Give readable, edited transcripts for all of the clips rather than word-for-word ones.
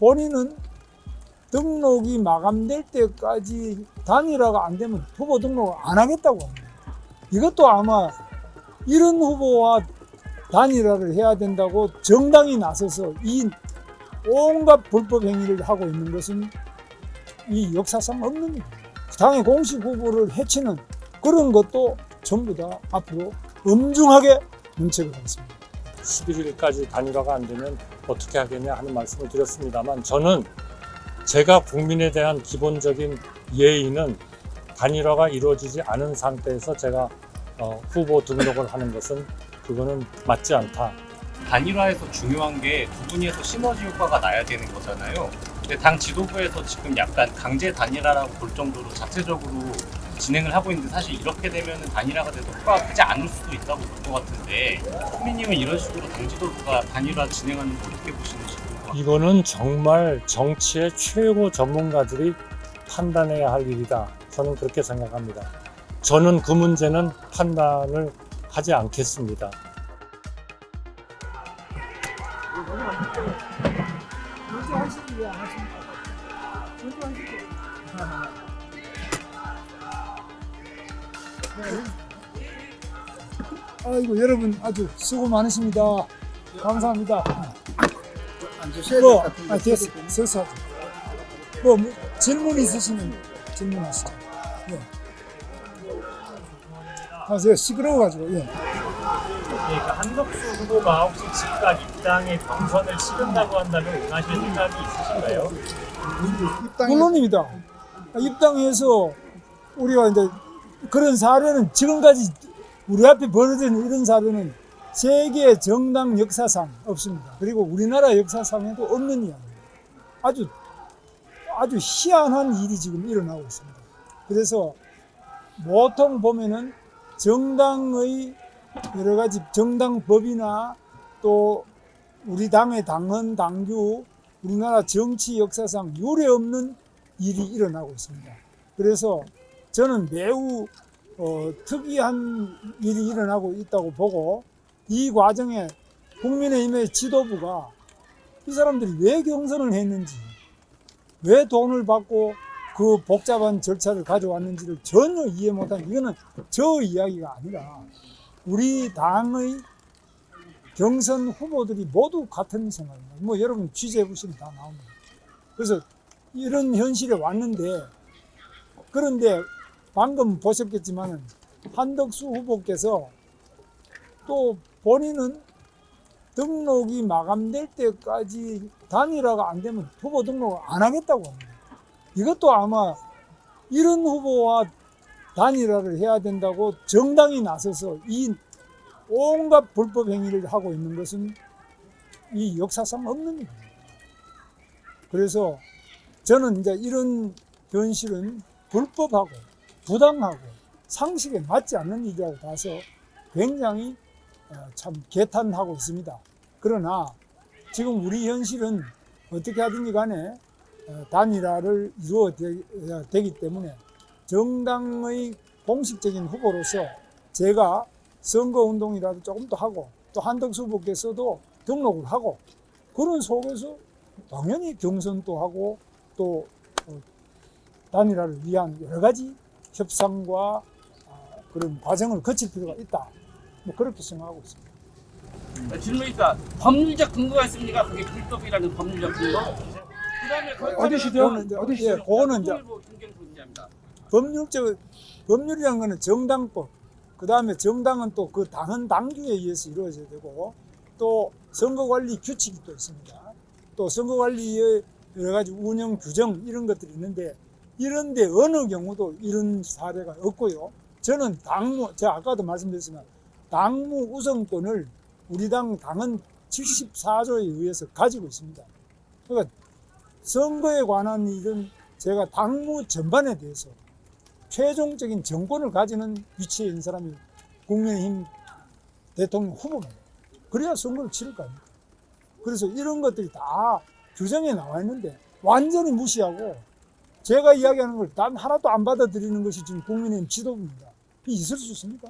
본인은 등록이 마감될 때까지 단일화가 안 되면 후보 등록을 안 하겠다고 합니다. 이것도 아마 이런 후보와 단일화를 해야 된다고 정당이 나서서 이 온갖 불법 행위를 하고 있는 것은 이 역사상 없는 일입니다. 당의 공식 후보를 해치는 그런 것도 전부 다 앞으로 엄중하게 문책을 하겠습니다. 11일까지 단일화가 안 되면 어떻게 하겠냐 하는 말씀을 드렸습니다만, 저는 제가 국민에 대한 기본적인 예의는 단일화가 이루어지지 않은 상태에서 제가 후보 등록을 하는 것은 그거는 맞지 않다. 단일화에서 중요한 게 두 분이서 시너지 효과가 나야 되는 거잖아요. 근데 당 지도부에서 지금 약간 강제 단일화라고 볼 정도로 자체적으로 진행을 하고 있는데, 사실 이렇게 되면 단일화가 돼도 효과가 크지 않을 수도 있다고 볼 것 같은데, 후미님은 이런 식으로 당 지도부가 단일화 진행하는 거 어떻게 보시는지 궁금합니다. 이거는 정말 정치의 최고 전문가들이 판단해야 할 일이다. 저는 그렇게 생각합니다. 저는 그 문제는 판단을 하지 않겠습니다. 아이고, 여러분 아주 수고 많으십니다. 감사합니다. 됐어. 뭐 질문 있으시면 질문하시죠. 예. 제가 시끄러워가지고. 예. 한덕수 후보가 혹시 즉각 입당의 경선을 치른다고 한다면 응하실 생각이 있으신가요? 물론입니다. 입당해서 우리가 이제 그런 사례는 지금까지 우리 앞에 벌어진 이런 사례는 세계 정당 역사상 없습니다. 그리고 우리나라 역사상에도 없는 이야기입니다. 아주 희한한 일이 지금 일어나고 있습니다. 그래서 보통 보면은 정당의 여러 가지 정당법이나 또 우리 당의 당헌, 당규, 우리나라 정치 역사상 유례 없는 일이 일어나고 있습니다. 그래서 저는 매우 특이한 일이 일어나고 있다고 보고, 이 과정에 국민의힘의 지도부가 이 사람들이 왜 경선을 했는지, 왜 돈을 받고 그 복잡한 절차를 가져왔는지를 전혀 이해 못한, 이거는 저 이야기가 아니라 우리 당의 경선 후보들이 모두 같은 생각입니다. 뭐 여러분 취재해 보시면 다 나옵니다. 그래서 이런 현실에 왔는데, 그런데 방금 보셨겠지만 한덕수 후보께서 또 본인은 등록이 마감될 때까지 단일화가 안 되면 후보 등록을 안 하겠다고 합니다. 이것도 아마 이런 후보와 단일화를 해야 된다고 정당이 나서서 이 온갖 불법 행위를 하고 있는 것은 이 역사상 없는 일입니다. 그래서 저는 이제 이런 현실은 불법하고 부당하고 상식에 맞지 않는 일이라고 봐서 굉장히 참 개탄하고 있습니다. 그러나 지금 우리 현실은 어떻게 하든지 간에 단일화를 이루어야 되기 때문에 정당의 공식적인 후보로서 제가 선거운동이라도 조금 더 하고, 또 한덕수 후보께서도 등록을 하고, 그런 속에서 당연히 경선도 하고 또 단일화를 위한 여러 가지 협상과 그런 과정을 거칠 필요가 있다. 뭐 그렇게 생각하고 있습니다. 질문이 있다. 법률적 근거가 있습니까? 그게 불법이라는 법률적 근거? 그다음에 어디시죠? 그거는 이제 법률이라는 거는 정당법, 그 다음에 정당은 또 그 당헌 당규에 의해서 이루어져야 되고, 또 선거관리 규칙이 또 있습니다. 또 선거관리의 여러 가지 운영 규정 이런 것들이 있는데, 이런데 어느 경우도 이런 사례가 없고요. 저는 제가 아까도 말씀드렸지만 당무 우선권을 우리 당헌 74조에 의해서 가지고 있습니다. 그러니까 선거에 관한 일은 제가 당무 전반에 대해서 최종적인 정권을 가지는 위치에 있는 사람이 국민의힘 대통령 후보입니다. 그래야 선거를 치를 거 아닙니까? 그래서 이런 것들이 다 규정에 나와 있는데 완전히 무시하고 제가 이야기하는 걸 단 하나도 안 받아들이는 것이 지금 국민의힘 지도부입니다. 이게 있을 수 있습니까?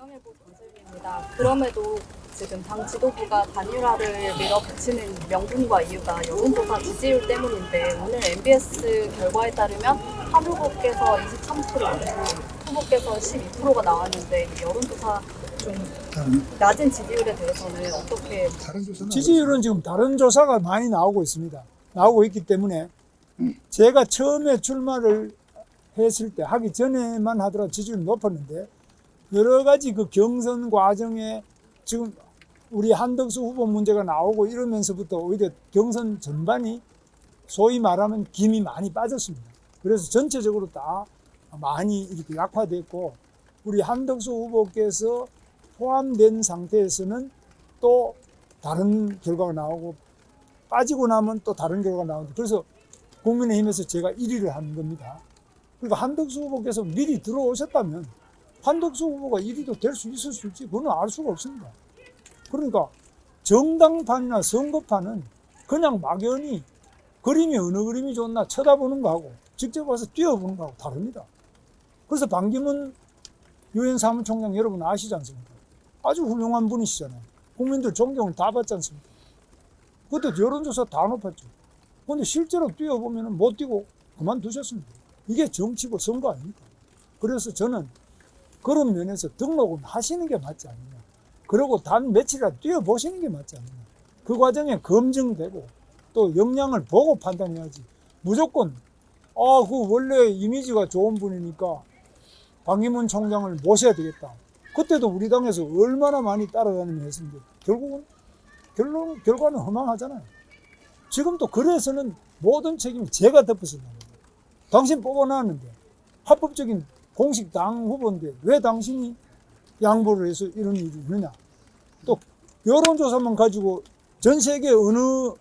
중앙일보 전세입니다. 그럼에도 지금 당 지도부가 단일화를 밀어붙이는 명분과 이유가 여론조사 지지율 때문인데 오늘 MBS 결과에 따르면 한 후보께서 23%, 후보께서 12%가 나왔는데 이 여론조사 좀 낮은 지지율에 대해서는 어떻게 지지율은 지금 다른 조사가 많이 나오고 있습니다. 나오고 있기 때문에 제가 처음에 출마를 했을 때 하기 전에만 하더라도 지지율이 높았는데 여러 가지 그 경선 과정에 지금 우리 한덕수 후보 문제가 나오고 이러면서부터 오히려 경선 전반이 소위 말하면 김이 많이 빠졌습니다. 그래서 전체적으로 다 많이 이렇게 약화됐고 우리 한덕수 후보께서 포함된 상태에서는 또 다른 결과가 나오고 빠지고 나면 또 다른 결과가 나오는데 그래서 국민의힘에서 제가 1위를 한 겁니다. 그러니까 한덕수 후보께서 미리 들어오셨다면 한덕수 후보가 1위도 될 수 있을지 그건 알 수가 없습니다. 그러니까 정당판이나 선거판은 그냥 막연히 그림이 어느 그림이 좋나 쳐다보는 거하고 직접 와서 뛰어보는 거하고 다릅니다. 그래서 반기문 유엔 사무총장 여러분 아시지 않습니까? 아주 훌륭한 분이시잖아요. 국민들 존경을 다 받지 않습니까? 그때 여론조사 다 높았죠. 근데 실제로 뛰어보면 못 뛰고 그만두셨습니다. 이게 정치고 선거 아닙니까? 그래서 저는 그런 면에서 등록은 하시는 게 맞지 않느냐. 그리고 단 며칠이라도 뛰어보시는 게 맞지 않느냐. 그 과정에 검증되고 또 역량을 보고 판단해야지. 무조건 그 원래 이미지가 좋은 분이니까 반기문 총장을 모셔야 되겠다. 그때도 우리 당에서 얼마나 많이 따라다니며 했는데 결국은 결과는 허망하잖아요. 지금도 그래서는 모든 책임을 제가 덮었습니다. 당신 뽑아놨는데 합법적인 공식 당 후보인데 왜 당신이 양보를 해서 이런 일이 있느냐. 또 여론조사만 가지고 전 세계 어느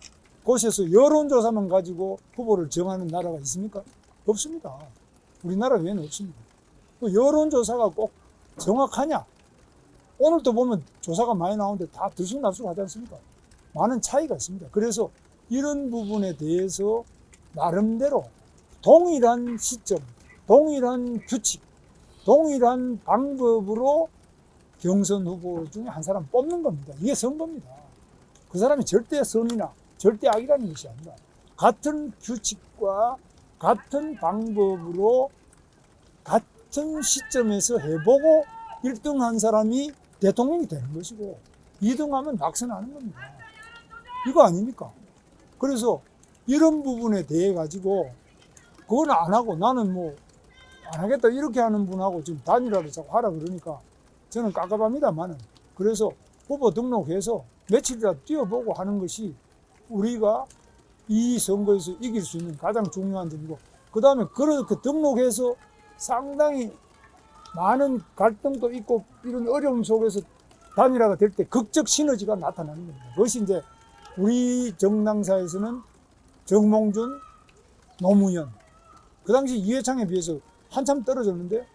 곳에서 여론조사만 가지고 후보를 정하는 나라가 있습니까? 없습니다. 우리나라 외에는 없습니다. 그 여론조사가 꼭 정확하냐? 오늘도 보면 조사가 많이 나오는데 다 들쑥날쑥하지 않습니까? 많은 차이가 있습니다. 그래서 이런 부분에 대해서 나름대로 동일한 시점, 동일한 규칙, 동일한 방법으로 경선 후보 중에 한 사람 뽑는 겁니다. 이게 선거입니다. 그 사람이 절대 선이나 절대 악이라는 것이 아니라 같은 규칙과 같은 방법으로 같은 시점에서 해보고 1등한 사람이 대통령이 되는 것이고 2등하면 낙선하는 겁니다. 이거 아닙니까? 그래서 이런 부분에 대해 가지고 그건 안 하고 나는 뭐 안 하겠다 이렇게 하는 분하고 지금 단일화를 자꾸 하라 그러니까 저는 깝깝합니다만은 그래서 후보 등록해서 며칠이라도 뛰어보고 하는 것이 우리가 이 선거에서 이길 수 있는 가장 중요한 점이고 그 다음에 그렇게 등록해서 상당히 많은 갈등도 있고 이런 어려움 속에서 단일화가 될 때 극적 시너지가 나타나는 겁니다. 그것이 이제 우리 정당사에서는 정몽준, 노무현 그 당시 이회창에 비해서 한참 떨어졌는데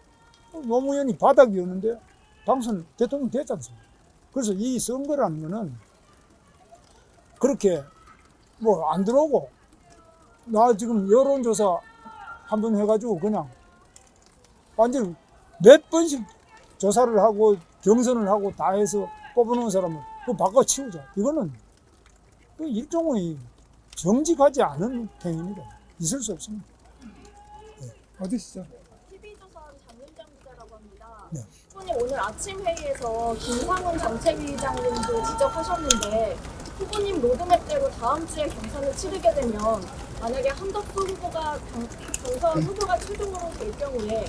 노무현이 바닥이었는데 당선 대통령 됐지 않습니까? 그래서 이 선거라는 거는 그렇게 뭐 안 들어오고 나 지금 여론조사 한번 해가지고 그냥 완전 몇 번씩 조사를 하고 경선을 하고 다 해서 뽑아놓은 사람은 그거 바꿔치우자. 이거는 그 일종의 정직하지 않은 행위입니다. 있을 수 없습니다. 네. 어디시죠? TV조선 장윤정 기자라고 합니다. 네. 후보님 오늘 아침 회의에서 김상훈 정책위의장님도 지적하셨는데 후보님 로드맵대로 다음 주에 경선을 치르게 되면 만약에 한덕수 후보가 경선 후보가 최종으로 될 경우에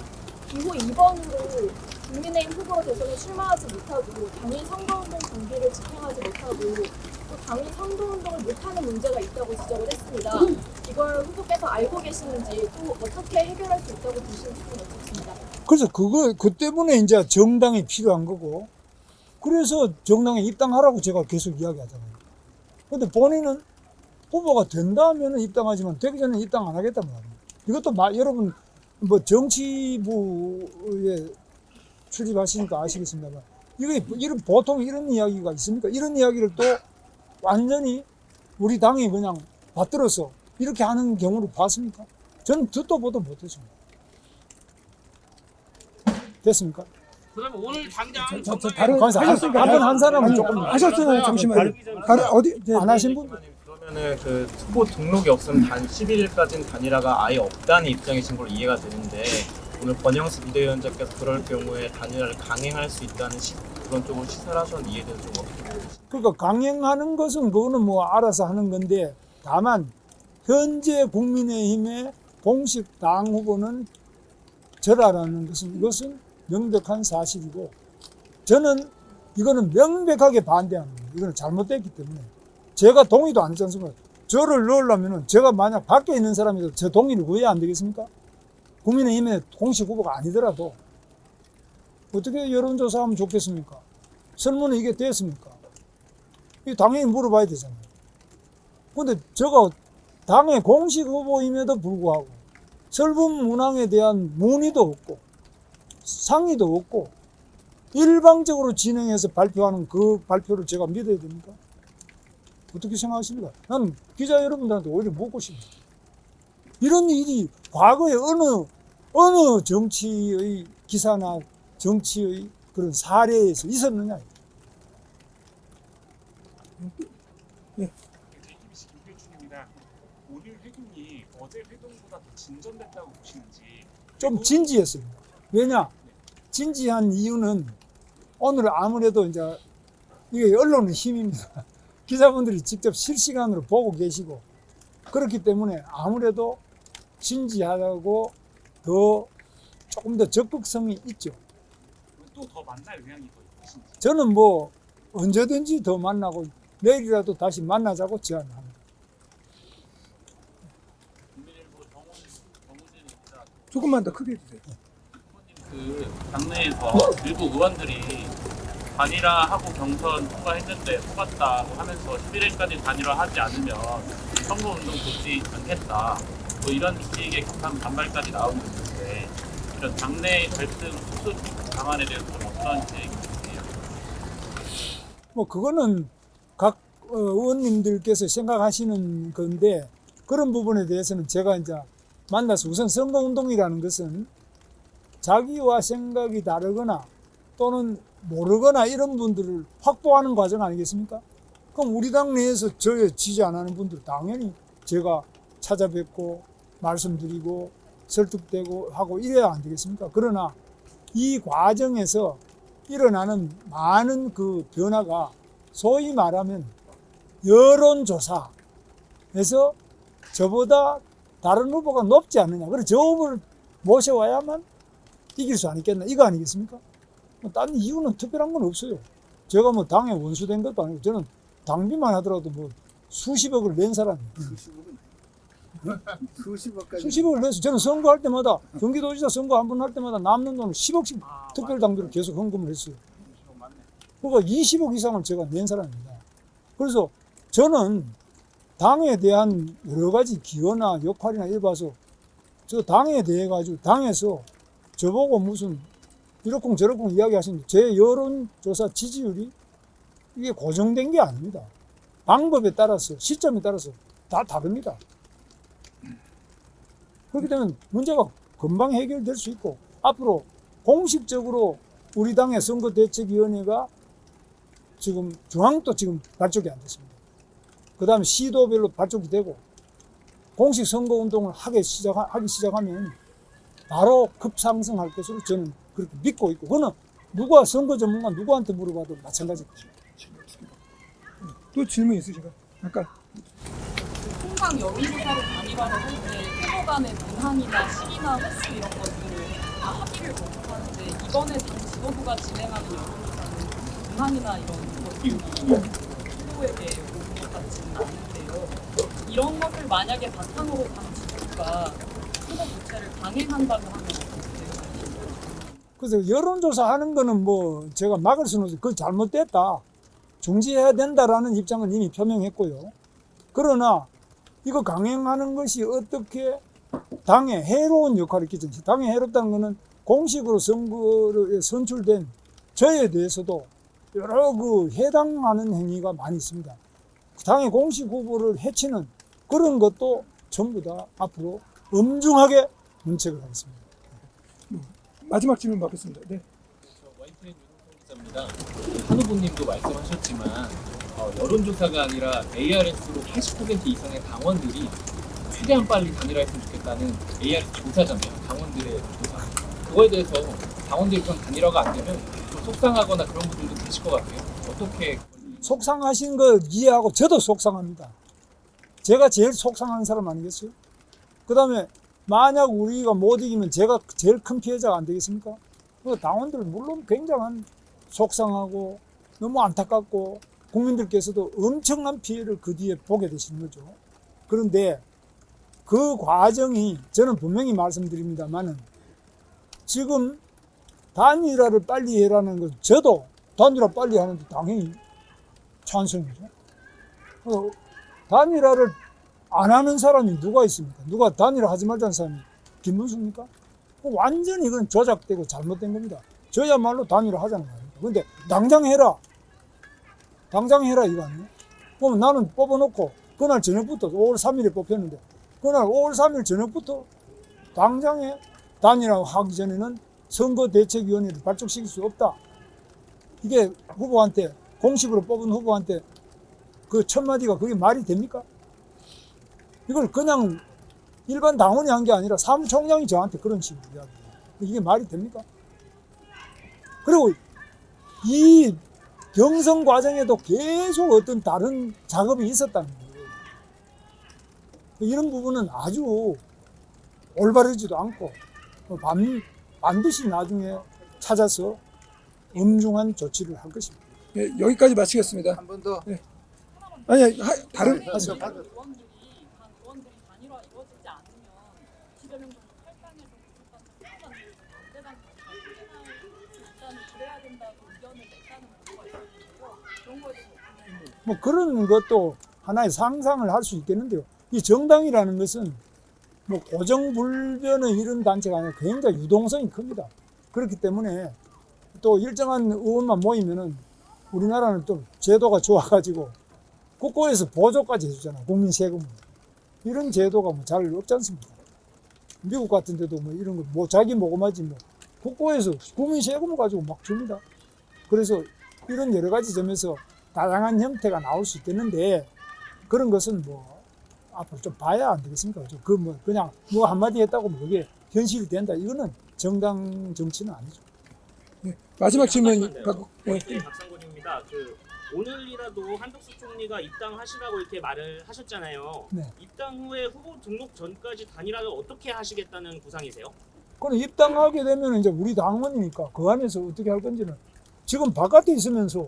기호 2번으로 국민의힘 후보 대선에 출마하지 못하고 당일 선거운동 경비를 집행하지 못하고 또 당일 선거운동을 못하는 문제가 있다고 지적을 했습니다. 이걸 후보께서 알고 계시는지 또 어떻게 해결할 수 있다고 보시는지는 여쭙습니다. 그래서 그 때문에 이제 정당이 필요한 거고 그래서 정당에 입당하라고 제가 계속 이야기하잖아요. 근데 본인은 후보가 된다 하면 입당하지만 되기 전에 입당 안 하겠단 말이에요. 이것도 여러분 뭐 정치부에 출입하시니까 아시겠습니다만 이런 보통 이런 이야기가 있습니까? 이런 이야기를 또 완전히 우리 당이 그냥 받들어서 이렇게 하는 경우를 봤습니까? 저는 듣도 보도 못했습니다. 됐습니까? 그러면 오늘 당장 다른 거기서 하셨으니까 한번 한 사람은 조금 하셨잖아요. 잠시만요. 다른 어디 네, 안 하신 분? 그러면은 그 후보 등록이 없으면 단 11일까지는 단일화가 아예 없다는 입장이신 걸로 이해가 되는데 오늘 권영수 비대위원장께서 그럴 경우에 단일화를 강행할 수 있다는 그런 쪽으로 시사를 하셨는데 이해에 대해서 좀 어떻게 보시나요? 그러니까 강행하는 것은 그거는 뭐 알아서 하는 건데 다만 현재 국민의힘의 공식 당 후보는 저라라는 것은 이것은 명백한 사실이고 저는 이거는 명백하게 반대하는 거예요. 이거는 잘못됐기 때문에 제가 동의도 안 했지 않습니까? 저를 넣으려면 제가 만약 밖에 있는 사람이라도 제 동의를 구해야 안 되겠습니까? 국민의힘의 공식 후보가 아니더라도 어떻게 여론조사하면 좋겠습니까? 설문은 이게 됐습니까? 이 당연히 물어봐야 되잖아요. 근데 제가 당의 공식 후보임에도 불구하고 설문 문항에 대한 문의도 없고 상의도 없고 일방적으로 진행해서 발표하는 그 발표를 제가 믿어야 됩니까? 어떻게 생각하십니까? 나는 기자 여러분들한테 오히려 묻고 싶습니다. 이런 일이 과거에 어느 정치의 기사나 정치의 그런 사례에서 있었느냐? 김필중입니다. 오늘 회동이 어제 회동보다 더 진전됐다고 보시는지. 좀 진지했습니다. 왜냐? 진지한 이유는 오늘 아무래도 이제 이게 언론의 힘입니다. 기자분들이 직접 실시간으로 보고 계시고 그렇기 때문에 아무래도 진지하고 더 조금 더 적극성이 있죠. 또 더 만날 의향이 더 있으신지. 저는 뭐 언제든지 더 만나고 내일이라도 다시 만나자고 제안합니다. 조금만 더 크게 해주세요. 그 당내에서 일부 의원들이 단일화하고 경선 통과했는데 속았다고 하면서 11일까지 단일화하지 않으면 선거운동 돕지 않겠다. 뭐 이런 식의 격한 반발까지 나오고 있는데 이런 당내 갈등 수습 방안에 대해서 좀 어떤 얘기세요? 뭐 그거는 각 의원님들께서 생각하시는 건데 그런 부분에 대해서는 제가 이제 만나서 우선 선거운동이라는 것은 자기와 생각이 다르거나 또는 모르거나 이런 분들을 확보하는 과정 아니겠습니까? 그럼 우리 당 내에서 저에 지지 안 하는 분들 당연히 제가 찾아뵙고 말씀드리고 설득되고 하고 이래야 안 되겠습니까? 그러나 이 과정에서 일어나는 많은 그 변화가 소위 말하면 여론조사에서 저보다 다른 후보가 높지 않느냐. 그래서 저 후보를 모셔와야만 이길 수 있겠나. 이거 아니겠습니까? 뭐 다른 이유는 특별한 건 없어요. 제가 뭐 당에 원수된 것도 아니고 저는 당비만 하더라도 뭐 수십억을 낸 사람이에요. 수십억을 내서 저는 선거할 때마다 경기도지사 선거 한 번 할 때마다 남는 돈을 10억씩 특별당비로 계속 헌금을 했어요. 그러니까 20억 이상을 제가 낸 사람입니다. 그래서 저는 당에 대한 여러 가지 기여나 역할이나 이래 봐서 저 당에 대해 가지고 당에서 저보고 무슨 이렇쿵 저렇쿵 이야기하시는데 제 여론조사 지지율이 이게 고정된 게 아닙니다. 방법에 따라서 시점에 따라서 다 다릅니다. 그렇기 때문에 문제가 금방 해결될 수 있고 앞으로 공식적으로 우리 당의 선거대책위원회가 지금 중앙도 지금 발족이 안 됐습니다. 그 다음에 시도별로 발족이 되고 공식 선거운동을 하기 시작하면 바로 급상승할 것으로 저는 그렇게 믿고 있고 그거는 누가 선거 전문가 누구한테 물어봐도 마찬가지입니다. 또 질문 있으신가요? 아까 통상 여론조사를 단일화를 할 때 후보 간의 문항이나 시기나 횟수 이런 것들을 다 합의를 거듭하는데 이번에 당 지도부가 진행하는 여론조사는 문항이나 이런 것들이 후보에게 오는 것 같지는 않은데요. 이런 것을 만약에 바탕으로 당 지도부가 후보 교체를 강행한다고 하면 어떻게 생각하십니까? 그래서 여론조사 하는 거는 뭐 제가 막을 수는 없어요. 그건 잘못됐다. 중지해야 된다라는 입장은 이미 표명했고요. 그러나 이거 강행하는 것이 어떻게 당에 해로운 역할을 끼치는지 당에 해롭다는 것은 공식으로 선거에 선출된 저에 대해서도 여러 그 해당하는 행위가 많이 있습니다. 당의 공식 후보를 해치는 그런 것도 전부 다 앞으로 엄중하게 문책을 하겠습니다. 마지막 질문 받겠습니다. 네. 있습니다. 한 후보님도 말씀하셨지만 여론조사가 아니라 ARS로 80% 이상의 당원들이 최대한 빨리 단일화했으면 좋겠다는 ARS 조사잖아요. 당원들의 조사. 그거에 대해서 당원들이 그런 단일화가 안 되면 좀 속상하거나 그런 분들도 계실 것 같아요. 어떻게 속상하신 거 이해하고 저도 속상합니다. 제가 제일 속상한 사람 아니겠어요? 그 다음에 만약 우리가 못 이기면 제가 제일 큰 피해자가 안 되겠습니까? 그 당원들 물론 굉장한 속상하고 너무 안타깝고 국민들께서도 엄청난 피해를 그 뒤에 보게 되시는 거죠. 그런데 그 과정이 저는 분명히 말씀드립니다만은 지금 단일화를 빨리 해라는 건 저도 단일화 빨리 하는데 당연히 찬성이죠. 단일화를 안 하는 사람이 누가 있습니까? 누가 단일화 하지 말자는 사람이 김문수입니까? 완전히 이건 조작되고 잘못된 겁니다. 저야말로 단일화 하자는 거 아닙니까? 근데 당장 해라. 당장 해라 이거 아니에요? 그럼 나는 뽑아놓고 그날 저녁부터 5월 3일에 뽑혔는데 그날 5월 3일 저녁부터 당장에 단일화 하기 전에는 선거대책위원회를 발족시킬 수 없다. 이게 후보한테 공식으로 뽑은 후보한테 그 첫 마디가 그게 말이 됩니까? 이걸 그냥 일반 당원이 한 게 아니라 사무총장이 저한테 그런 식으로 이야기해요. 이게 말이 됩니까? 그리고 이 경선 과정에도 계속 어떤 다른 작업이 있었다는 거예요. 이런 부분은 아주 올바르지도 않고 반드시 나중에 찾아서 엄중한 조치를 할 것입니다. 네, 여기까지 마치겠습니다. 한 번 더. 네. 아니, 다른 의원들이 당 의원들이 단일화 이루어지지 않으면 기재명 정부 탈당해서 국회의원 안대당 일단은 그래야 된다고 의견을 냈다는 보도가 있었는데요. 그런 거에 대해서 뭐 그런 것도 하나의 상상을 할 수 있겠는데요. 이 정당이라는 것은 뭐 고정불변의 이런 단체가 아니라 굉장히 유동성이 큽니다. 그렇기 때문에 또 일정한 의원만 모이면은 우리나라는 또 제도가 좋아가지고 국고에서 보조까지 해주잖아요. 국민 세금. 이런 제도가 뭐 잘 없지 않습니까? 미국 같은 데도 뭐 이런 거, 뭐 자기 모금하지 뭐 국고에서 국민 세금을 가지고 막 줍니다. 그래서 이런 여러 가지 점에서 다양한 형태가 나올 수 있겠는데 그런 것은 뭐 앞으로 좀 봐야 안 되겠습니까? 그 뭐 그냥 뭐 한마디 했다고 뭐 그게 현실이 된다. 이거는 정당 정치는 아니죠. 네, 마지막 질문 요 네. 박상곤입니다. 오늘이라도 한덕수 총리가 입당하시라고 이렇게 말을 하셨잖아요. 네. 입당 후에 후보 등록 전까지 단일화를 어떻게 하시겠다는 구상이세요? 그럼 입당하게 되면 이제 우리 당원이니까 그 안에서 어떻게 할 건지는 지금 바깥에 있으면서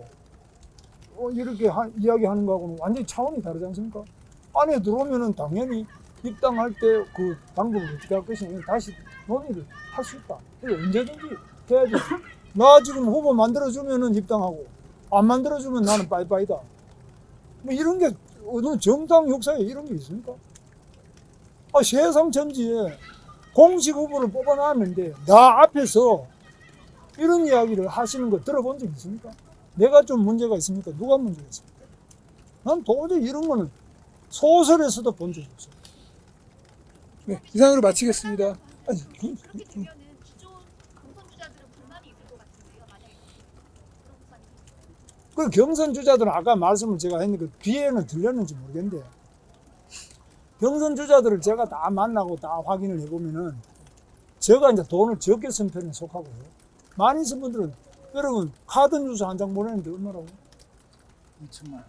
이렇게 이야기하는 거하고는 완전히 차원이 다르지 않습니까? 안에 들어오면은 당연히 입당할 때 그 방법을 어떻게 할 것이냐 다시 논의를 할 수 있다. 언제든지 해야지. 나 지금 후보 만들어주면은 입당하고 안 만들어주면 나는 빠이빠이다. 뭐 이런 게 어느 정당 역사에 이런 게 있습니까? 세상 전지에 공식 후보를 뽑아놨는데 나 앞에서 이런 이야기를 하시는 거 들어본 적 있습니까? 내가 좀 문제가 있습니까? 누가 문제가 있습니까? 난 도저히 이런 거는 소설에서도 본 적이 없어요. 네, 이상으로 마치겠습니다. 아니, 그 경선 주자들은 아까 말씀을 제가 했는데 그 귀에는 들렸는지 모르겠는데 경선 주자들을 제가 다 만나고 다 확인을 해보면은 제가 이제 돈을 적게 쓴 편에 속하고요. 많이 쓴 분들은 여러분 카드 뉴스 한 장 보내는데 얼마라고? 2천만 원,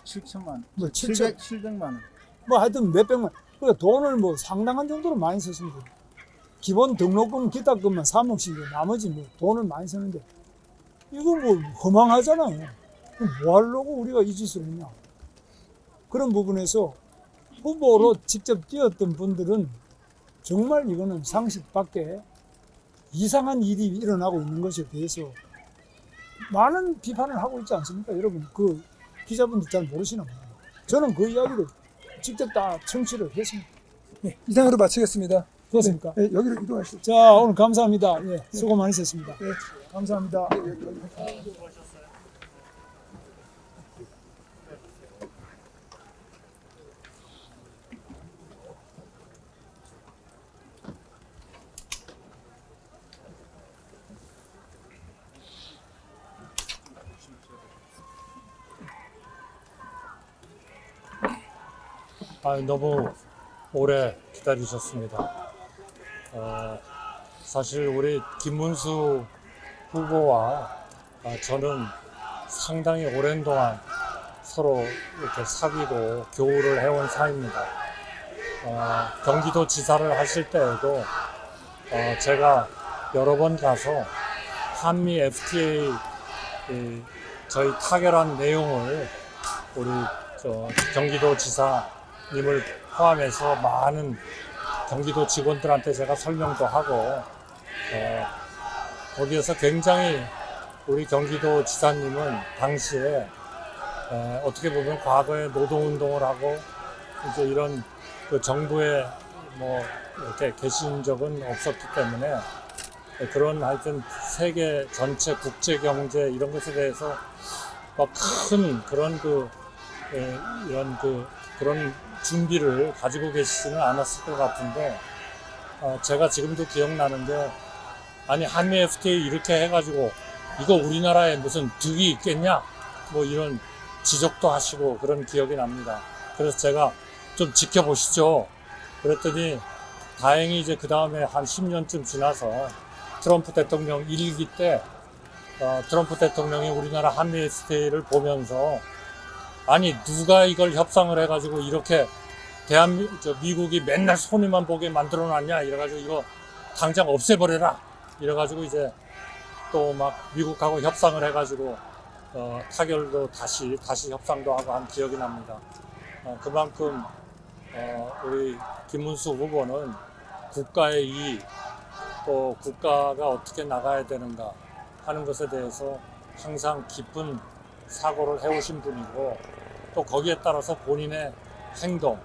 7천만 원, 뭐 700만 원. 뭐 하여튼 몇백만. 그러니까 돈을 뭐 상당한 정도로 많이 썼습니다. 기본 등록금, 기타금만 3억씩 나머지 뭐 돈을 많이 쓰는데 이거 뭐 허망하잖아요. 뭐 하려고 우리가 이 짓을 했냐. 그런 부분에서 후보로 직접 뛰었던 분들은 정말 이거는 상식 밖에 이상한 일이 일어나고 있는 것에 대해서 많은 비판을 하고 있지 않습니까? 여러분 그 기자분들 잘 모르시나 봐요. 저는 그 이야기를 직접 다 청취를 했습니다. 네, 이상으로 마치겠습니다. 그렇습니까? 네, 여기로 이동하시죠. 자, 오늘 감사합니다. 예, 수고 많으셨습니다. 네. 감사합니다. 너무 오래 기다리셨습니다. 사실 우리 김문수 후보와 저는 상당히 오랜 동안 서로 이렇게 사귀고 교우를 해온 사이입니다. 경기도 지사를 하실 때에도 제가 여러 번 가서 한미 FTA 저희 타결한 내용을 우리 경기도 지사님을 포함해서 많은 경기도 직원들한테 제가 설명도 하고 거기에서 굉장히 우리 경기도 지사님은 당시에 어떻게 보면 과거에 노동운동을 하고 이제 이런 그 정부에 뭐 이렇게 계신 적은 없었기 때문에 그런 하여튼 세계 전체 국제 경제 이런 것에 대해서 막 큰 그런 이런 그런 준비를 가지고 계시지는 않았을 것 같은데 제가 지금도 기억나는 게 아니 한미 FTA 이렇게 해가지고 이거 우리나라에 무슨 득이 있겠냐 뭐 이런 지적도 하시고 그런 기억이 납니다. 그래서 제가 좀 지켜보시죠 그랬더니 다행히 이제 그 다음에 한 10년쯤 지나서 트럼프 대통령 1기 때 트럼프 대통령이 우리나라 한미 FTA를 보면서 아니 누가 이걸 협상을 해가지고 이렇게 미국이 맨날 손해만 보게 만들어놨냐 이래가지고 이거 당장 없애버려라 이래가지고 이제 또 막 미국하고 협상을 해가지고 타결도 다시 협상도 하고 한 기억이 납니다. 그만큼 우리 김문수 후보는 국가의 이익 또 국가가 어떻게 나가야 되는가 하는 것에 대해서 항상 깊은 사고를 해오신 분이고 또 거기에 따라서 본인의 행동,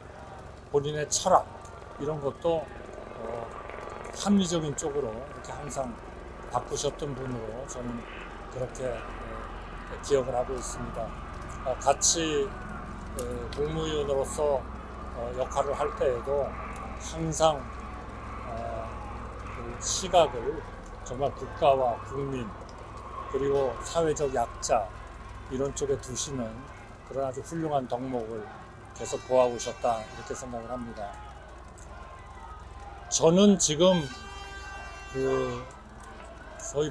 본인의 철학 이런 것도 합리적인 쪽으로 이렇게 항상 바꾸셨던 분으로 저는 그렇게 기억을 하고 있습니다. 같이 국무위원으로서 역할을 할 때에도 항상 그 시각을 정말 국가와 국민 그리고 사회적 약자 이런 쪽에 두시는 그런 아주 훌륭한 덕목을 계속 보아오셨다 이렇게 생각을 합니다. 저는 지금 저희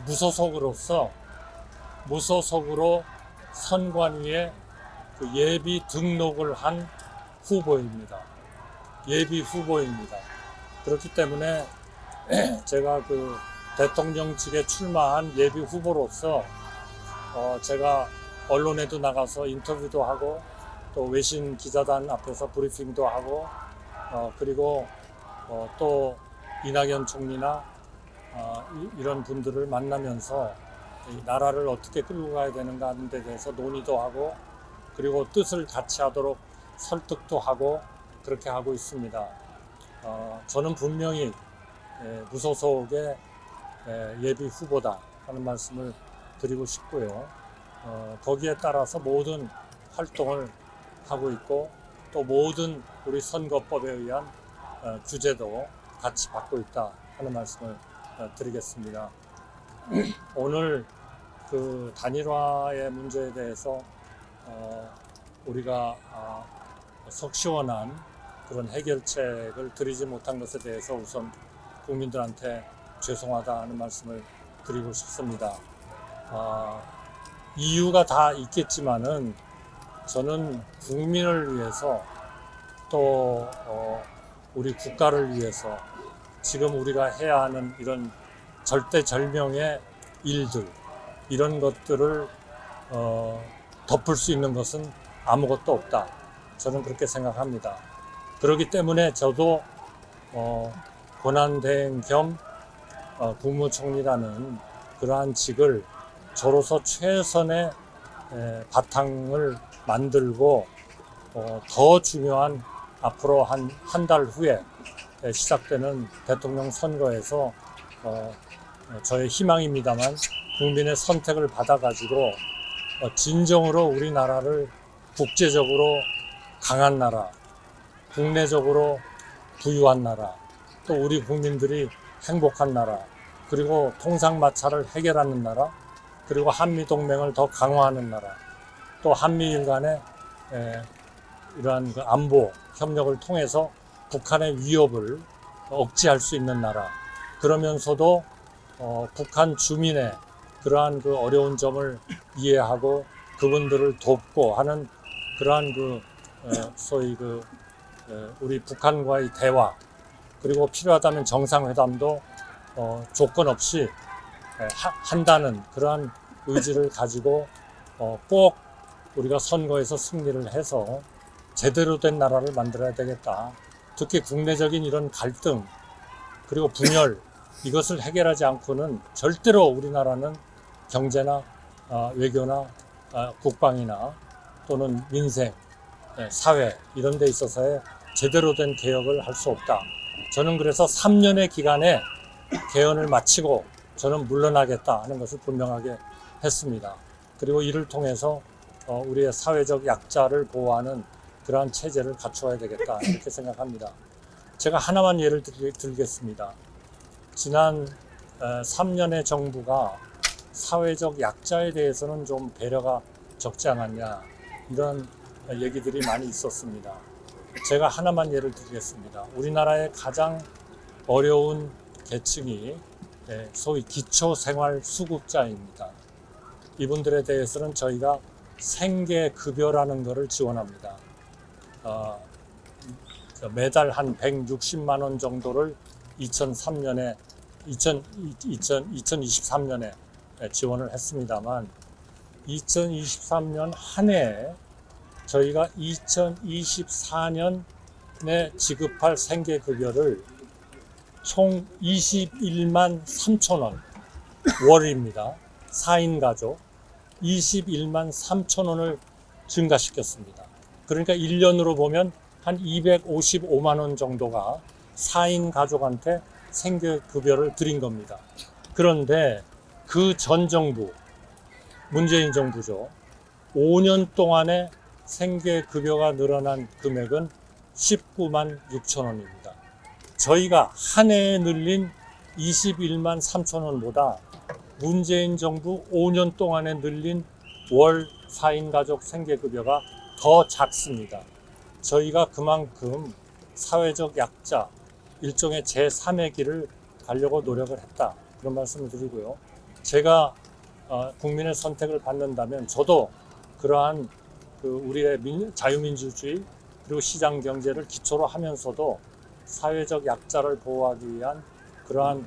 무소속으로 선관위에 예비 등록을 한 후보입니다. 예비 후보입니다. 그렇기 때문에 제가 대통령직에 출마한 예비 후보로서 제가 언론에도 나가서 인터뷰도 하고 또 외신 기자단 앞에서 브리핑도 하고 그리고 또 이낙연 총리나 이런 분들을 만나면서 이 나라를 어떻게 끌고 가야 되는가 하는 데 대해서 논의도 하고 그리고 뜻을 같이 하도록 설득도 하고 그렇게 하고 있습니다. 저는 분명히 무소속의 예비 후보다 하는 말씀을 드리고 싶고요. 거기에 따라서 모든 활동을 하고 있고 또 모든 우리 선거법에 의한 규제도 같이 받고 있다 하는 말씀을 드리겠습니다. 오늘 그 단일화의 문제에 대해서 우리가 속 시원한 그런 해결책을 드리지 못한 것에 대해서 우선 국민들한테 죄송하다 하는 말씀을 드리고 싶습니다. 이유가 다 있겠지만은 저는 국민을 위해서 또 우리 국가를 위해서 지금 우리가 해야 하는 이런 절대절명의 일들 이런 것들을 덮을 수 있는 것은 아무것도 없다. 저는 그렇게 생각합니다. 그렇기 때문에 저도 권한대행 겸 국무총리라는 그러한 직을 저로서 최선의 바탕을 만들고 더 중요한 앞으로 한 달 후에 시작되는 대통령 선거에서 저의 희망입니다만 국민의 선택을 받아가지고 진정으로 우리나라를 국제적으로 강한 나라, 국내적으로 부유한 나라, 또 우리 국민들이 행복한 나라, 그리고 통상마찰을 해결하는 나라, 그리고 한미동맹을 더 강화하는 나라, 또 한미일 간의 이러한 그 안보 협력을 통해서 북한의 위협을 억제할 수 있는 나라, 그러면서도 북한 주민의 그러한 그 어려운 점을 이해하고 그분들을 돕고 하는 그러한 그 소위 그 우리 북한과의 대화, 그리고 필요하다면 정상회담도 조건 없이 한다는 그러한 의지를 가지고 꼭 우리가 선거에서 승리를 해서 제대로 된 나라를 만들어야 되겠다. 특히 국내적인 이런 갈등 그리고 분열, 이것을 해결하지 않고는 절대로 우리나라는 경제나 외교나 국방이나 또는 민생, 사회 이런 데 있어서의 제대로 된 개혁을 할 수 없다. 저는 그래서 3년의 기간에 개헌을 마치고 저는 물러나겠다 하는 것을 분명하게 했습니다. 그리고 이를 통해서 우리의 사회적 약자를 보호하는 그러한 체제를 갖추어야 되겠다 이렇게 생각합니다. 제가 하나만 예를 들겠습니다. 지난 3년의 정부가 사회적 약자에 대해서는 좀 배려가 적지 않았냐 이런 얘기들이 많이 있었습니다. 제가 하나만 예를 드리겠습니다. 우리나라의 가장 어려운 계층이 소위 기초생활수급자입니다. 이분들에 대해서는 저희가 생계급여라는 것을 지원합니다. 매달 한 160만 원 정도를 2023년에 지원을 했습니다만 2023년 한 해에 저희가 2024년에 지급할 생계급여를 총 21만 3천 원 월입니다. 4인 가족 21만 3천 원을 증가시켰습니다. 그러니까 1년으로 보면 한 255만 원 정도가 4인 가족한테 생계급여를 드린 겁니다. 그런데 그 전 정부, 문재인 정부죠. 5년 동안에 생계급여가 늘어난 금액은 19만 6천 원입니다. 저희가 한 해에 늘린 21만 3천 원보다 문재인 정부 5년 동안에 늘린 월 4인 가족 생계급여가 더 작습니다. 저희가 그만큼 사회적 약자, 일종의 제3의 길을 가려고 노력을 했다. 그런 말씀을 드리고요. 제가 국민의 선택을 받는다면 저도 그러한 우리의 자유민주주의 그리고 시장 경제를 기초로 하면서도 사회적 약자를 보호하기 위한 그러한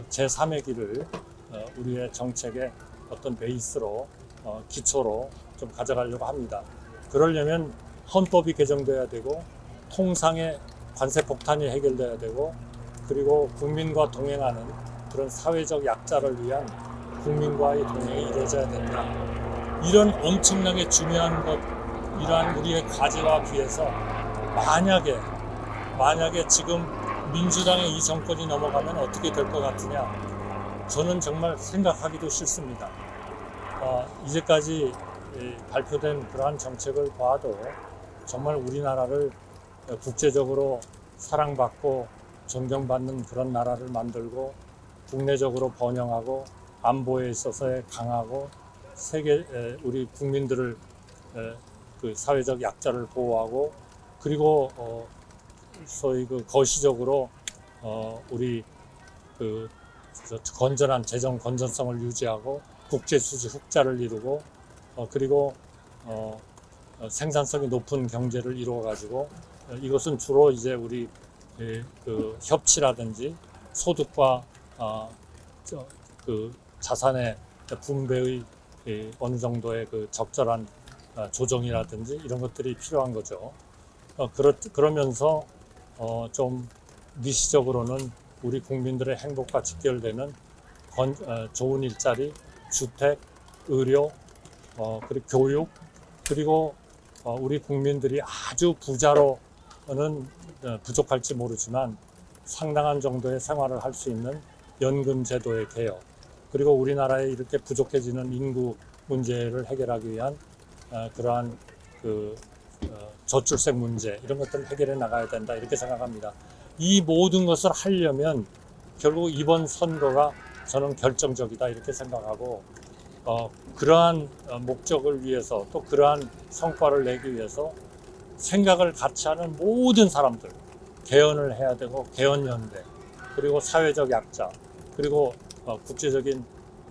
제3의 길을 우리의 정책의 어떤 베이스로 기초로 좀 가져가려고 합니다. 그러려면 헌법이 개정돼야 되고 통상의 관세 폭탄이 해결돼야 되고 그리고 국민과 동행하는 그런 사회적 약자를 위한 국민과의 동행이 이루어져야 된다. 이런 엄청나게 중요한 것, 이러한 우리의 과제와 비해서 만약에 지금 민주당의 이 정권이 넘어가면 어떻게 될 것 같으냐? 저는 정말 생각하기도 싫습니다. 이제까지 발표된 그러한 정책을 봐도 정말 우리나라를 국제적으로 사랑받고 존경받는 그런 나라를 만들고 국내적으로 번영하고 안보에 있어서의 강하고 우리 국민들을 그 사회적 약자를 보호하고 그리고 소위 거시적으로 우리 건전한 재정 건전성을 유지하고 국제 수지 흑자를 이루고 그리고 생산성이 높은 경제를 이루어 가지고 이것은 주로 이제 우리 협치라든지 소득과 자산의 분배의 어느 정도의 적절한 조정이라든지 이런 것들이 필요한 거죠. 그러면서 좀 미시적으로는 우리 국민들의 행복과 직결되는 좋은 일자리, 주택, 의료, 그리고 교육, 그리고 우리 국민들이 아주 부자로는 부족할지 모르지만 상당한 정도의 생활을 할 수 있는 연금 제도의 개혁, 그리고 우리나라에 이렇게 부족해지는 인구 문제를 해결하기 위한 그러한 저출생 문제 이런 것들을 해결해 나가야 된다 이렇게 생각합니다. 이 모든 것을 하려면 결국 이번 선거가 저는 결정적이다 이렇게 생각하고 그러한 목적을 위해서 또 그러한 성과를 내기 위해서 생각을 같이 하는 모든 사람들, 개헌을 해야 되고 개헌연대, 그리고 사회적 약자, 그리고 국제적인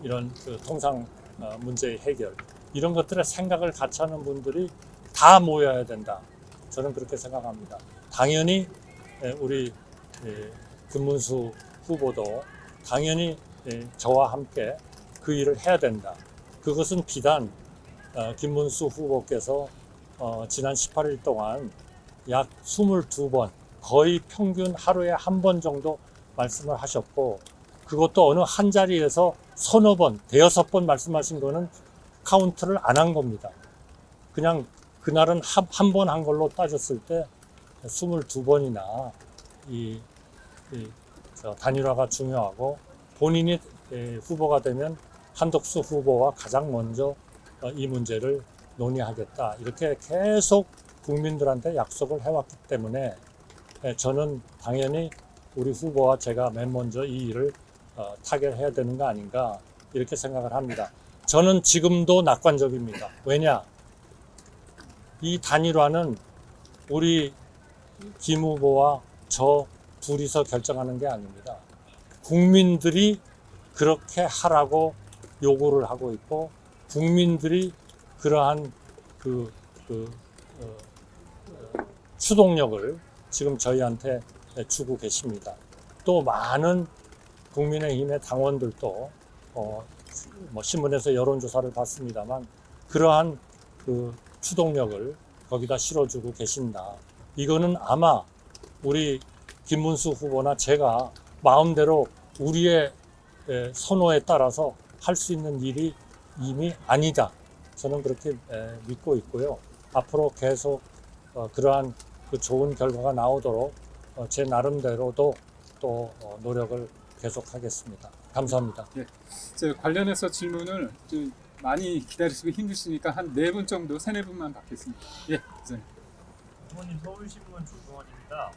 이런 그 통상 문제의 해결, 이런 것들의 생각을 같이 하는 분들이 다 모여야 된다. 저는 그렇게 생각합니다. 당연히 우리 김문수 후보도 당연히 저와 함께 그 일을 해야 된다. 그것은 비단 김문수 후보께서 지난 18일 동안 약 22번, 거의 평균 하루에 한 번 정도 말씀을 하셨고, 그것도 어느 한 자리에서 서너 번, 대여섯 번 말씀하신 거는 카운트를 안 한 겁니다. 그냥 그날은 한 번 한 걸로 따졌을 때 22번이나 단일화가 중요하고, 본인이 후보가 되면 한덕수 후보와 가장 먼저 이 문제를 논의하겠다, 이렇게 계속 국민들한테 약속을 해왔기 때문에 저는 당연히 우리 후보와 제가 맨 먼저 이 일을 타결해야 되는 거 아닌가, 이렇게 생각을 합니다. 저는 지금도 낙관적입니다. 왜냐? 이 단일화는 우리 김 후보와 저 둘이서 결정하는 게 아닙니다. 국민들이 그렇게 하라고 요구를 하고 있고, 국민들이 그러한 추동력을 지금 저희한테 주고 계십니다. 또 많은 국민의힘의 당원들도 신문에서 여론조사를 봤습니다만 그러한 그 추동력을 거기다 실어주고 계신다. 이거는 아마 우리 김문수 후보나 제가 마음대로 우리의 선호에 따라서 할 수 있는 일이 이미 아니다. 저는 그렇게 믿고 있고요. 앞으로 계속 그러한 그 좋은 결과가 나오도록 제 나름대로도 또 노력을 계속하겠습니다. 감사합니다. 네, 관련해서 질문을 좀 많이 기다리시고 힘드시니까 한 4분 정도, 3-4분만 받겠습니다. 예, 부모님 서울신문 조동원입니다.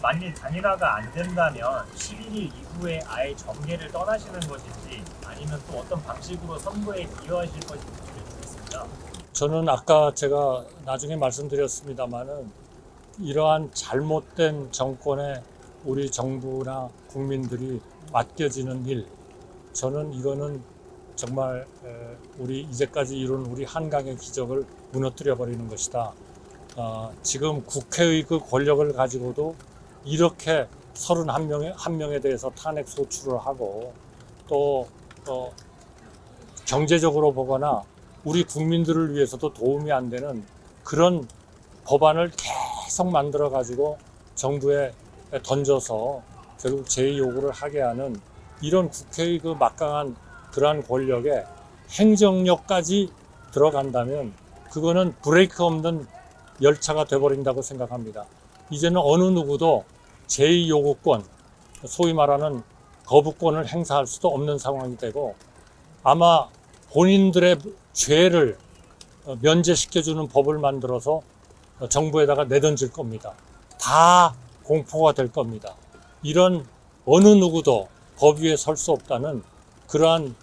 만일 단일화가 안 된다면 11일 이후에 아예 정계를 떠나시는 것인지, 아니면 또 어떤 방식으로 선거에 기여하실 것인지 알려주겠습니다. 저는 아까 제가 나중에 말씀드렸습니다마는 이러한 잘못된 정권에 우리 정부나 국민들이 맡겨지는 일, 저는 이거는 정말 우리 이제까지 이룬 우리 한강의 기적을 무너뜨려 버리는 것이다. 지금 국회의 그 권력을 가지고도 이렇게 31명에 대해서 탄핵 소추를 하고, 또 경제적으로 보거나 우리 국민들을 위해서도 도움이 안 되는 그런 법안을 계속 만들어 가지고 정부에 던져서 결국 제2요구를 하게 하는 이런 국회의 그 막강한 그러한 권력에 행정력까지 들어간다면 그거는 브레이크 없는 열차가 돼버린다고 생각합니다. 이제는 어느 누구도 제2요구권, 소위 말하는 거부권을 행사할 수도 없는 상황이 되고, 아마 본인들의 죄를 면제시켜주는 법을 만들어서 정부에다가 내던질 겁니다. 다 공포가 될 겁니다. 이런 어느 누구도 법 위에 설 수 없다는 그러한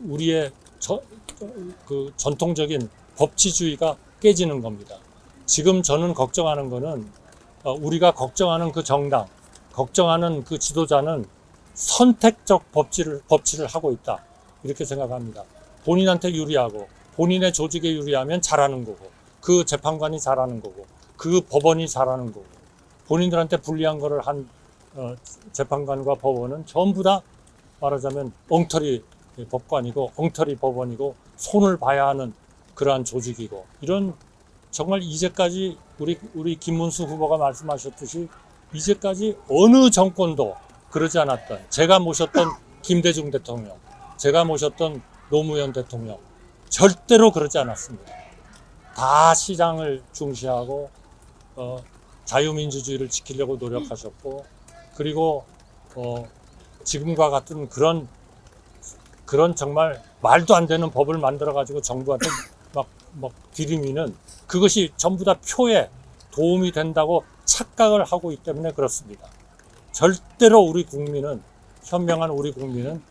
우리의 그 전통적인 법치주의가 깨지는 겁니다. 지금 저는 걱정하는 거는 우리가 걱정하는 그 정당, 걱정하는 그 지도자는 선택적 법치를 하고 있다, 이렇게 생각합니다. 본인한테 유리하고 본인의 조직에 유리하면 잘하는 거고, 그 재판관이 잘하는 거고, 그 법원이 잘하는 거고, 본인들한테 불리한 거를 한 재판관과 법원은 전부 다 말하자면 엉터리 법관이고 엉터리 법원이고 손을 봐야 하는 그러한 조직이고, 이런 정말 이제까지 우리 김문수 후보가 말씀하셨듯이 이제까지 어느 정권도 그러지 않았던, 제가 모셨던 김대중 대통령, 제가 모셨던 노무현 대통령 절대로 그러지 않았습니다. 다 시장을 중시하고 자유민주주의를 지키려고 노력하셨고, 그리고 지금과 같은 그런 정말 말도 안 되는 법을 만들어 가지고 정부한테 막 들이미는, 그것이 전부 다 표에 도움이 된다고 착각을 하고 있기 때문에 그렇습니다. 절대로 우리 국민은, 현명한 우리 국민은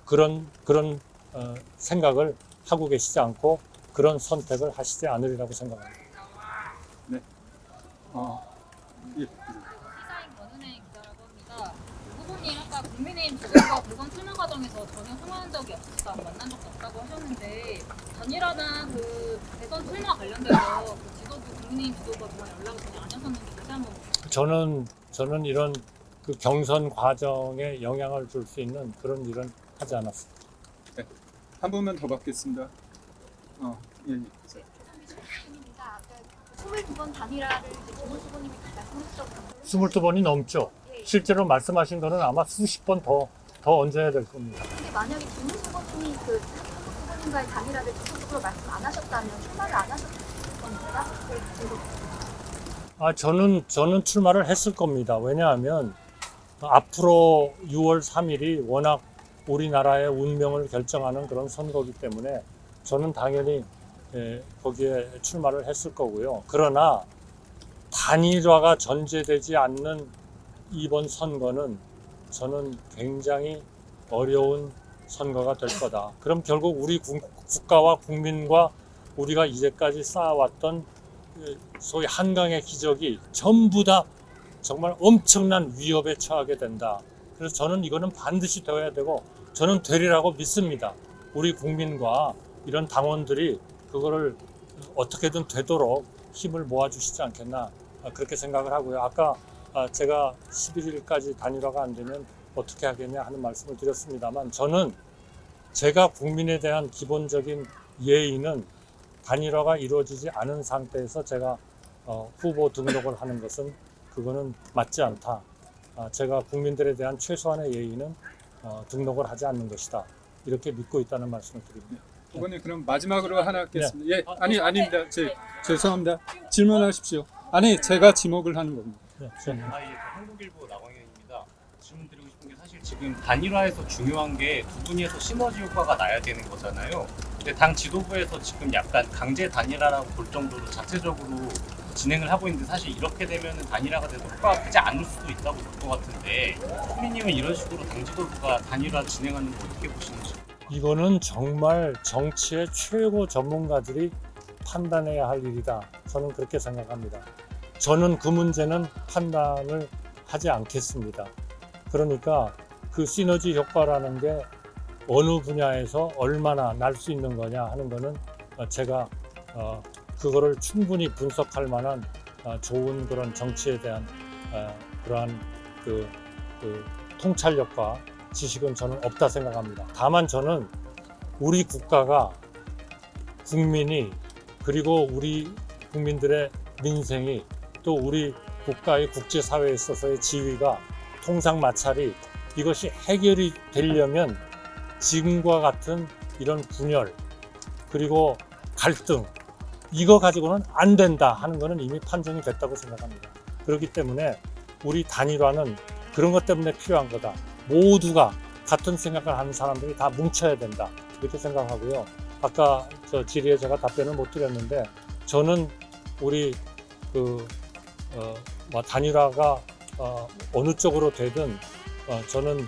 그런 생각을 하고 계시지 않고 그런 선택을 하시지 않으리라고 생각합니다. 네. 예. 시사인 권은혜 기자라고 합니다. 후보님 아까 국민의힘 쪽에서 대선 출마 과정에서 전혀 통화한 적이 없었다, 만난 적도 없다고 하셨는데 단일화나 그 대선 출마 관련돼서 그 지도부 국민의힘 지도부가 정말 연락을 전혀 안 하셨는지 다시 한번 저는 이런 그 경선 과정에 영향을 줄 수 있는 그런 일은 하지 않았습니다. 네. 한 분만 더 받겠습니다. 예. 22번 단일화를 김문수 후보님이 말씀하셨다고 22번이 넘죠. 실제로 말씀하신 거는 아마 수십 번 더 얹어야 될 겁니다. 근데 만약에 김문수 후보님이 그 후보님과의 단일화를 직접적으로 말씀 안 하셨다면 출마를 안 하셨을 겁니까? 저는 출마를 했을 겁니다. 왜냐하면 앞으로 6월 3일이 워낙 우리나라의 운명을 결정하는 그런 선거이기 때문에 저는 당연히 거기에 출마를 했을 거고요. 그러나 단일화가 전제되지 않는 이번 선거는 저는 굉장히 어려운 선거가 될 거다. 그럼 결국 우리 국가와 국민과 우리가 이제까지 쌓아왔던 소위 한강의 기적이 전부 다 정말 엄청난 위협에 처하게 된다. 그래서 저는 이거는 반드시 되어야 되고 저는 되리라고 믿습니다. 우리 국민과 이런 당원들이 그거를 어떻게든 되도록 힘을 모아주시지 않겠나 그렇게 생각을 하고요. 아까 제가 11일까지 단일화가 안 되면 어떻게 하겠냐 하는 말씀을 드렸습니다만 저는 제가 국민에 대한 기본적인 예의는 단일화가 이루어지지 않은 상태에서 제가 후보 등록을 하는 것은 그거는 맞지 않다. 제가 국민들에 대한 최소한의 예의는 등록을 하지 않는 것이다. 이렇게 믿고 있다는 말씀을 드립니다. 후보님 그럼 마지막으로 하나 하겠습니다. 예, 아닙니다. 죄송합니다. 질문하십시오. 아니 제가 지목을 하는 겁니다. 한국일보 나광현입니다. 질문드리고 싶은 게 사실 지금 단일화에서 중요한 게 두 분이서 시너지 효과가 나야 되는 거잖아요. 근데 당 지도부에서 지금 약간 강제 단일화라고 볼 정도로 자체적으로 진행을 하고 있는데 사실 이렇게 되면은 단일화가 돼도 효과가 크지 않을 수도 있다고 볼 것 같은데 후보님은 이런 식으로 당 지도부가 단일화 진행하는 거 어떻게 보시는지? 이거는 정말 정치의 최고 전문가들이 판단해야 할 일이다. 저는 그렇게 생각합니다. 저는 그 문제는 판단을 하지 않겠습니다. 그러니까 그 시너지 효과라는 게 어느 분야에서 얼마나 날 수 있는 거냐 하는 거는 제가 그거를 충분히 분석할 만한 좋은 그런 정치에 대한 그러한 그 통찰력과 지식은 저는 없다 생각합니다. 다만 저는 우리 국가가 국민이 그리고 우리 국민들의 민생이 또 우리 국가의 국제사회에 있어서의 지위가 통상마찰이 이것이 해결이 되려면 지금과 같은 이런 분열 그리고 갈등 이거 가지고는 안 된다 하는 것은 이미 판정이 됐다고 생각합니다. 그렇기 때문에 우리 단일화는 그런 것 때문에 필요한 거다. 모두가 같은 생각을 하는 사람들이 다 뭉쳐야 된다. 이렇게 생각하고요. 아까 저 질의에 제가 답변을 못 드렸는데 저는 우리 단일화가 어느 쪽으로 되든 저는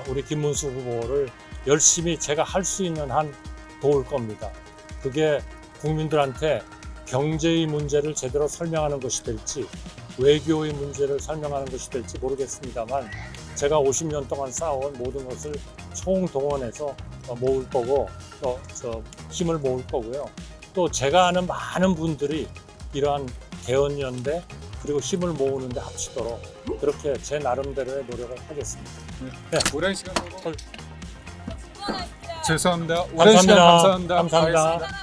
우리 김문수 후보를 열심히 제가 할 수 있는 한 도울 겁니다. 그게 국민들한테 경제의 문제를 제대로 설명하는 것이 될지 외교의 문제를 설명하는 것이 될지 모르겠습니다만 제가 50년 동안 쌓아온 모든 것을 총동원해서 모을 거고 힘을 모을 거고요. 또 제가 아는 많은 분들이 이러한 개헌연대 그리고 힘을 모으는데 합치도록 그렇게 제 나름대로의 노력을 하겠습니다. 네. 오랜 시간 죄송합니다. 오랜 시간 감사합니다. 감사합니다.